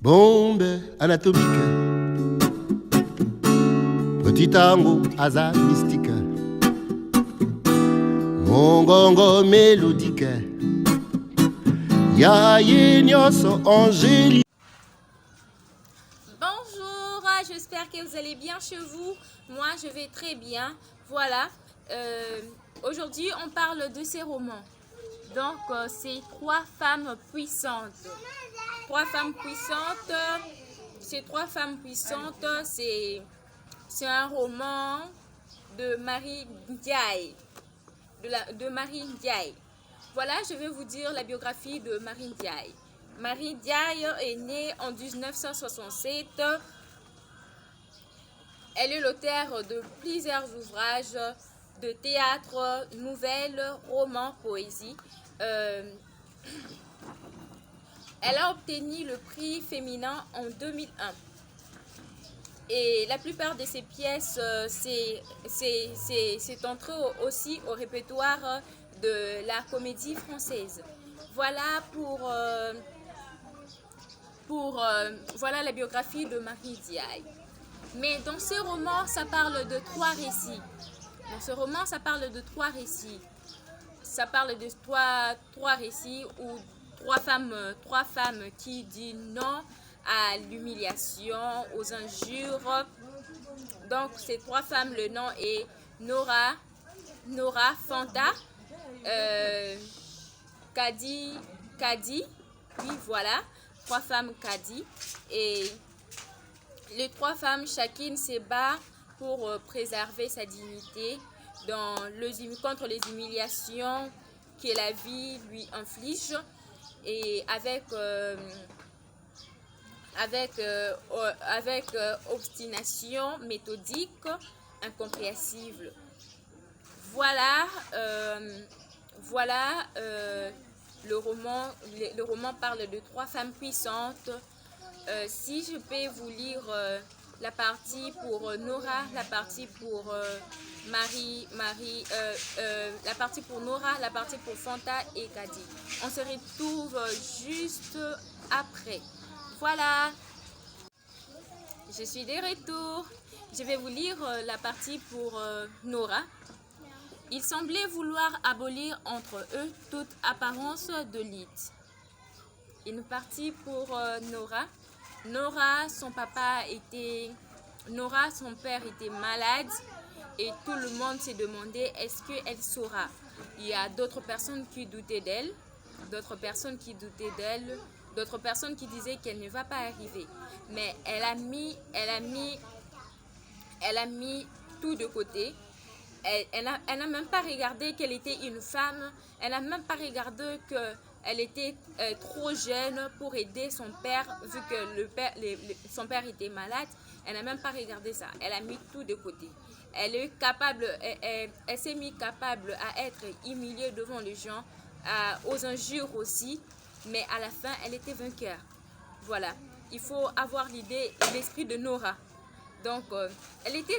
Bombe anatomique, petit tango hasard mystique, mongongo mélodique, yaye nyonso angélique. Bonjour, j'espère que vous allez bien chez vous. Moi, je vais très bien. Voilà, aujourd'hui, on parle de ces romans. Donc, c'est trois femmes puissantes. Ces trois femmes puissantes, c'est un roman de Marie Ndiaye. De Marie Ndiaye. Voilà, je vais vous dire la biographie de Marie Ndiaye. Marie Ndiaye est née en 1967. Elle est l'auteure de plusieurs ouvrages de théâtre, nouvelles, romans, poésie. Elle a obtenu le prix féminin en 2001. Et la plupart de ses pièces, c'est entré aussi au répertoire de la comédie française. Voilà voilà la biographie de Marie Ndiaye. Mais dans ce roman, ça parle de trois récits. Ça parle de trois récits où trois femmes qui disent non à l'humiliation, aux injures. Donc, ces trois femmes, le nom est Nora, Fanta, Kadi, oui, voilà, trois femmes Kadi. Et les trois femmes, chacune se bat pour préserver sa dignité contre les humiliations que la vie lui inflige, et avec obstination méthodique incompréhensible. Voilà, le roman parle de trois femmes puissantes. Si je peux vous lire la partie pour Nora, la partie pour la partie pour Nora, la partie pour Fanta et Kadi. On se retrouve juste après. Voilà, je suis de retour. Je vais vous lire la partie pour Nora. Il semblait vouloir abolir entre eux toute apparence de lite. Une partie pour Nora. Nora, son père était malade et tout le monde s'est demandé est-ce qu'elle saura. Il y a d'autres personnes qui doutaient d'elle, d'autres personnes qui disaient qu'elle ne va pas arriver. Mais elle a mis tout de côté. Elle n'a même pas regardé qu'elle était une femme. Elle n'a même pas regardé qu'elle était trop jeune pour aider son père, vu que son père était malade. Elle n'a même pas regardé ça. Elle a mis tout de côté. Elle s'est mise capable à être humiliée devant les gens, aux injures aussi. Mais à la fin, elle était vainqueur. Voilà. Il faut avoir l'esprit de Nora. Donc, elle était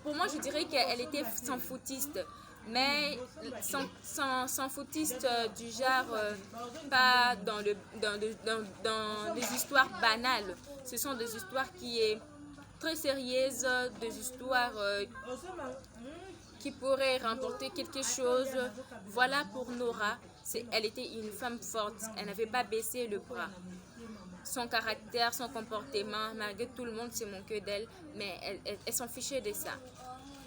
pour moi, je dirais qu'elle était sans foutiste. Mais sans foutiste du genre, pas dans des histoires banales. Ce sont des histoires qui sont très sérieuses, des histoires qui pourraient remporter quelque chose. Voilà pour Nora. Elle était une femme forte. Elle n'avait pas baissé le bras. Son caractère, son comportement, malgré tout le monde se moquait d'elle, mais elle s'en fichait de ça.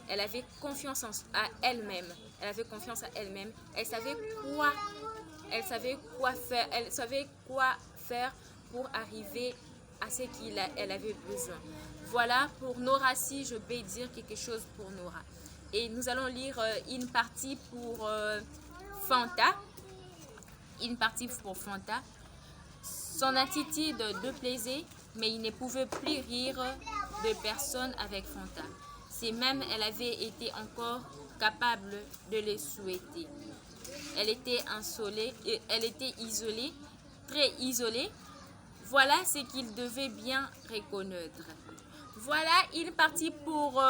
Elle avait confiance à elle-même. Elle savait quoi faire pour arriver à ce qu'elle avait besoin. Voilà pour Nora, si je peux dire quelque chose pour Nora. Et nous allons lire une partie pour Fanta. Son attitude de plaisait, mais il ne pouvait plus rire de personne avec Fanta. Si même elle avait été encore capable de le souhaiter. Elle était isolée, très isolée. Voilà ce qu'il devait bien reconnaître. Voilà une partie pour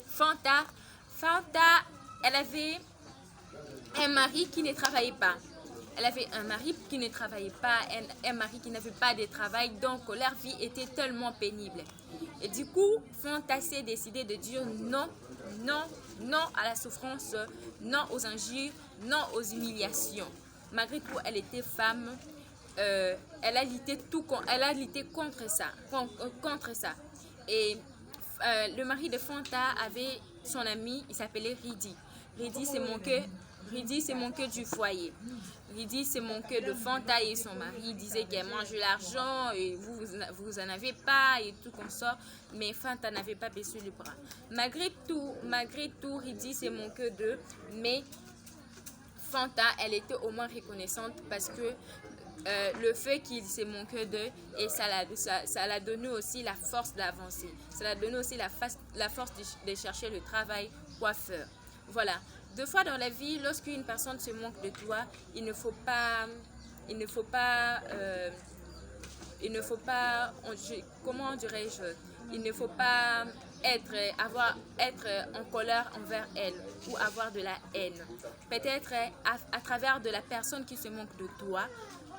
Fanta. Fanta, elle avait un mari qui ne travaillait pas. Elle avait un mari qui ne travaillait pas, un mari qui n'avait pas de travail, donc leur vie était tellement pénible. Et du coup, Fanta s'est décidé de dire non, non, non à la souffrance, non aux injures, non aux humiliations. Malgré tout, elle était femme, elle a lutté contre ça, contre ça. Et le mari de Fanta avait son ami, il s'appelait Ridi. Ridi c'est mon cœur du foyer. Ridi c'est mon cœur de Fanta et son mari. Il disait qu'elle mange l'argent et vous en avez pas et tout comme ça. Mais Fanta n'avait pas baissé le bras. Malgré tout, Ridi c'est mon cœur de. Mais Fanta, elle était au moins reconnaissante parce que le fait qu'il se manquait d'eux et ça l'a donné aussi la force d'avancer. Ça l'a donné aussi la force de chercher le travail coiffeur. Voilà. Deux fois dans la vie, lorsqu'une personne se manque de toi, il ne faut pas, comment dirais-je, il ne faut pas être en colère envers elle ou avoir de la haine. Peut-être à travers de la personne qui se moque de toi,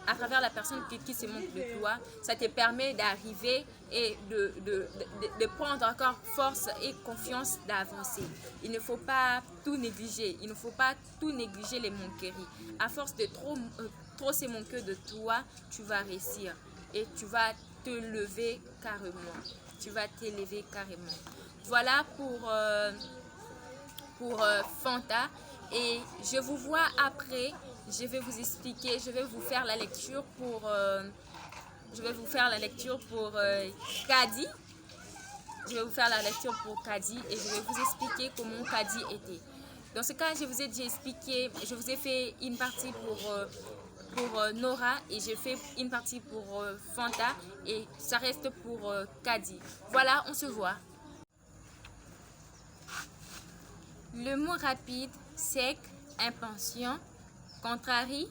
à travers la personne qui se moque de toi, ça te permet d'arriver et de prendre encore force et confiance d'avancer. Il ne faut pas tout négliger. Il ne faut pas tout négliger les moqueries. À force de trop se moquer de toi, tu vas réussir et tu vas te lever carrément. Tu vas t'élever carrément. Voilà pour Fanta. Et je vous vois après. Je vais vous expliquer, je vais vous faire la lecture pour Kadi. Je vais vous faire la lecture pour Kadi et je vais vous expliquer comment Kadi était. Dans ce cas, je vous ai déjà expliqué, je vous ai fait une partie pour Nora et j'ai fait une partie pour Fanta et ça reste pour Kadi. Voilà, on se voit. Le mot rapide, sec, impatient, contrarie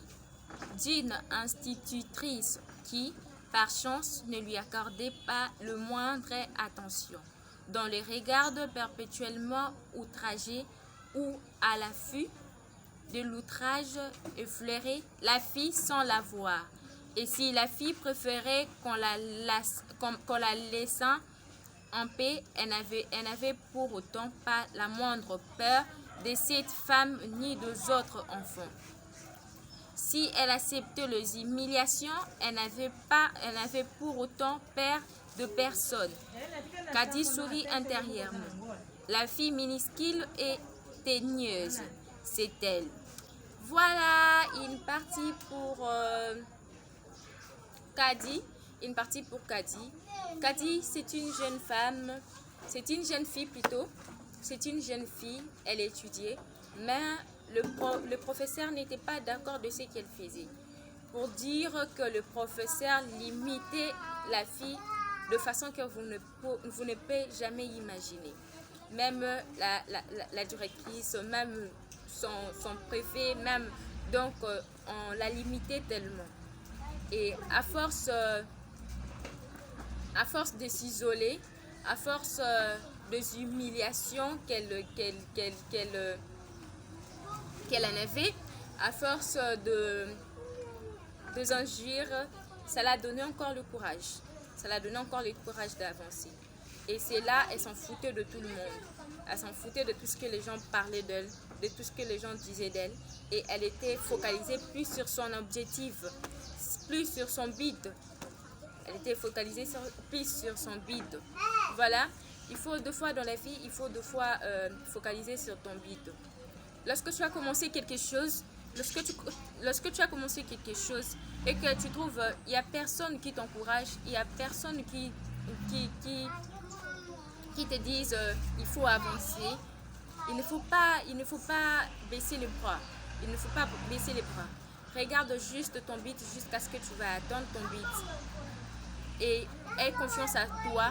d'une institutrice qui, par chance, ne lui accordait pas le moindre attention, dont le regard perpétuellement outragé ou à l'affût de l'outrage effleurait la fille sans la voir. Et si la fille préférait qu'on la laissât en paix, elle n'avait pour autant pas la moindre peur de cette femme ni des autres enfants. Si elle acceptait les humiliations, elle n'avait pour autant peur de personne. Kadi sourit intérieurement. La fille minuscule et teigneuse, c'est elle. Voilà une partie pour Kadi. Une partie pour Kadi. Kadi, c'est une jeune femme, c'est une jeune fille plutôt. C'est une jeune fille, elle étudiait, mais le professeur n'était pas d'accord de ce qu'elle faisait. Pour dire que le professeur limitait la fille de façon que vous ne pouvez jamais imaginer. Même la directrice, même son préfet, même donc on la limitait tellement. Et à force de s'isoler, à force des humiliations qu'elle en avait, à force de injures, ça l'a donné encore le courage. Ça l'a donné encore le courage d'avancer. Et c'est là, elle s'en foutait de tout le monde. Elle s'en foutait de tout ce que les gens parlaient d'elle, de tout ce que les gens disaient d'elle. Et elle était focalisée plus sur son objectif, plus sur son but. Elle était focalisée plus sur son but. Voilà, il faut deux fois dans la vie, il faut deux fois focaliser sur ton but. Lorsque tu as commencé quelque chose, lorsque tu as commencé quelque chose et que tu trouves il n'y a personne qui t'encourage, il n'y a personne qui te dise il faut avancer, il ne faut pas baisser les bras. Il ne faut pas baisser les bras. Regarde juste ton but jusqu'à ce que tu vas atteindre ton but. Et aie confiance à toi.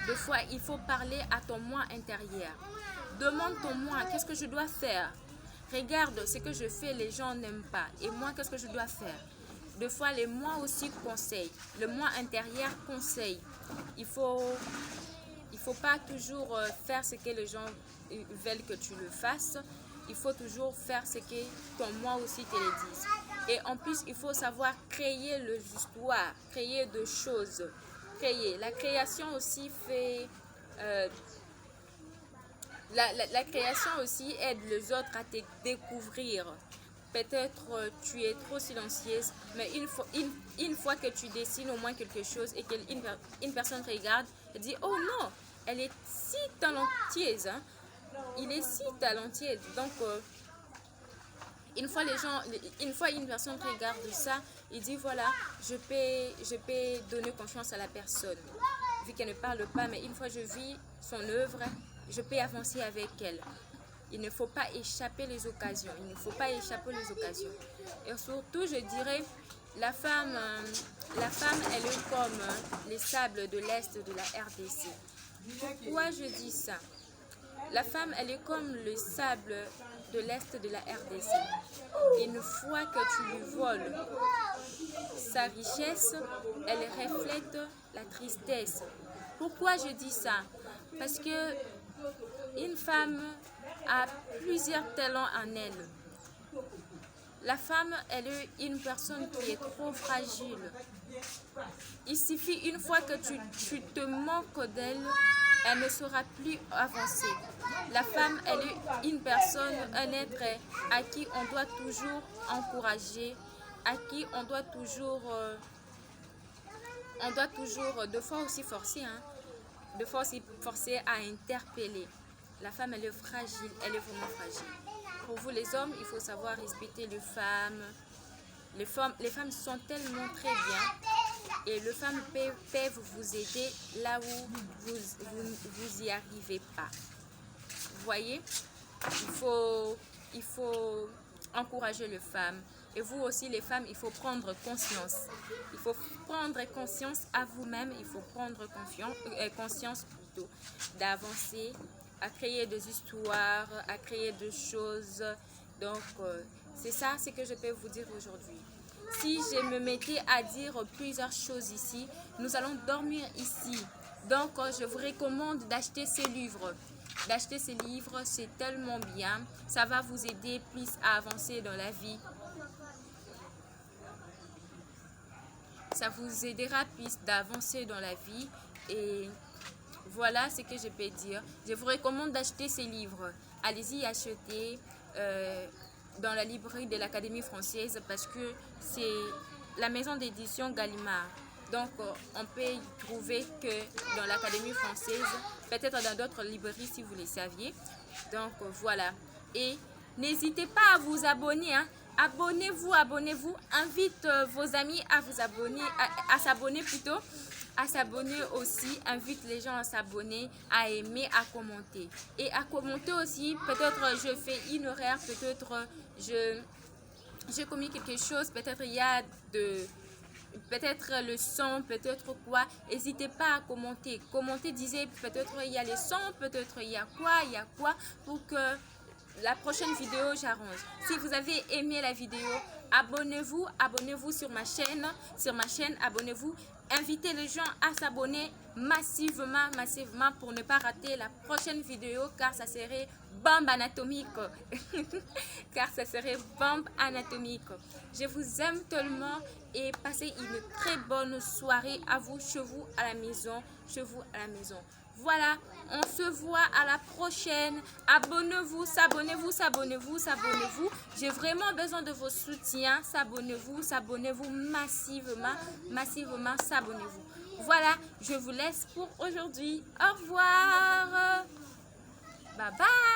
Deux fois, il faut parler à ton moi intérieur. Demande ton moi, qu'est-ce que je dois faire? Regarde ce que je fais, les gens n'aiment pas. Et moi, qu'est-ce que je dois faire? Deux fois, les moi aussi conseillent. Le moi intérieur conseille. Il faut pas toujours faire ce que les gens veulent que tu le fasses. Il faut toujours faire ce que ton moi aussi te le dise. Et en plus, il faut savoir créer le histoire, créer de choses. Créer. La création aussi fait... la création aussi aide les autres à te découvrir. Peut-être tu es trop silencieuse, mais une fois que tu dessines au moins quelque chose et qu'une personne regarde, elle dit « Oh non, elle est si talentueuse, hein? Il est si talentueux. » Donc, une fois une personne regarde ça, il dit « Voilà, je peux donner confiance à la personne. » Vu qu'elle ne parle pas, mais une fois je vis son œuvre, je peux avancer avec elle. Il ne faut pas échapper les occasions. Il ne faut pas échapper les occasions. Et surtout, je dirais, la femme, elle est comme les sables de l'Est de la RDC. Pourquoi je dis ça? La femme, elle est comme le sable de l'Est de la RDC. Une fois que tu lui voles sa richesse, elle reflète la tristesse. Pourquoi je dis ça? Parce que une femme a plusieurs talents en elle. La femme, elle est une personne qui est trop fragile. Il suffit une fois que tu te manques d'elle, elle ne saura plus avancer. La femme, elle est une personne, un être à qui on doit toujours encourager, à qui on doit toujours deux fois aussi forcer, hein, deux fois aussi forcer à interpeller. La femme, elle est fragile, elle est vraiment fragile. Pour vous les hommes, il faut savoir respecter les femmes. Les femmes sont tellement très bien et les femmes peuvent vous aider là où vous y arrivez pas. Vous voyez, il faut encourager les femmes. Et vous aussi, les femmes, il faut prendre conscience. Il faut prendre conscience à vous-même. Il faut prendre conscience plutôt d'avancer, à créer des histoires, à créer des choses. Donc, c'est ça ce que je peux vous dire aujourd'hui. Si je me mettais à dire plusieurs choses ici, nous allons dormir ici. Donc, je vous recommande d'acheter ces livres. D'acheter ces livres, c'est tellement bien. Ça va vous aider plus à avancer dans la vie. Ça vous aidera plus d'avancer dans la vie. Et voilà ce que je peux dire. Je vous recommande d'acheter ces livres. Allez-y acheter dans la librairie de l'Académie française parce que c'est la maison d'édition Gallimard. Donc, on peut y trouver que dans l'Académie française, peut-être dans d'autres librairies si vous les saviez. Donc, voilà. Et n'hésitez pas à vous abonner, hein. Abonnez-vous. Invite vos amis à vous abonner, à s'abonner plutôt. À s'abonner aussi, invite les gens à s'abonner, à aimer, à commenter. Et à commenter aussi, peut-être je fais une erreur, peut-être je commis quelque chose, peut-être il y a peut-être le son, peut-être quoi. N'hésitez pas à commenter. Commentez, disez peut-être il y a les sons, peut-être il y a quoi, pour que la prochaine vidéo j'arrange. Si vous avez aimé la vidéo, abonnez-vous sur ma chaîne, abonnez-vous. Invitez les gens à s'abonner massivement pour ne pas rater la prochaine vidéo car ça serait bombe anatomique. Car ça serait bombe anatomique. Je vous aime tellement et passez une très bonne soirée à vous, chez vous à la maison, Voilà, on se voit à la prochaine. Abonnez-vous. J'ai vraiment besoin de vos soutiens. S'abonnez-vous massivement, s'abonnez-vous. Voilà, je vous laisse pour aujourd'hui. Au revoir. Bye bye.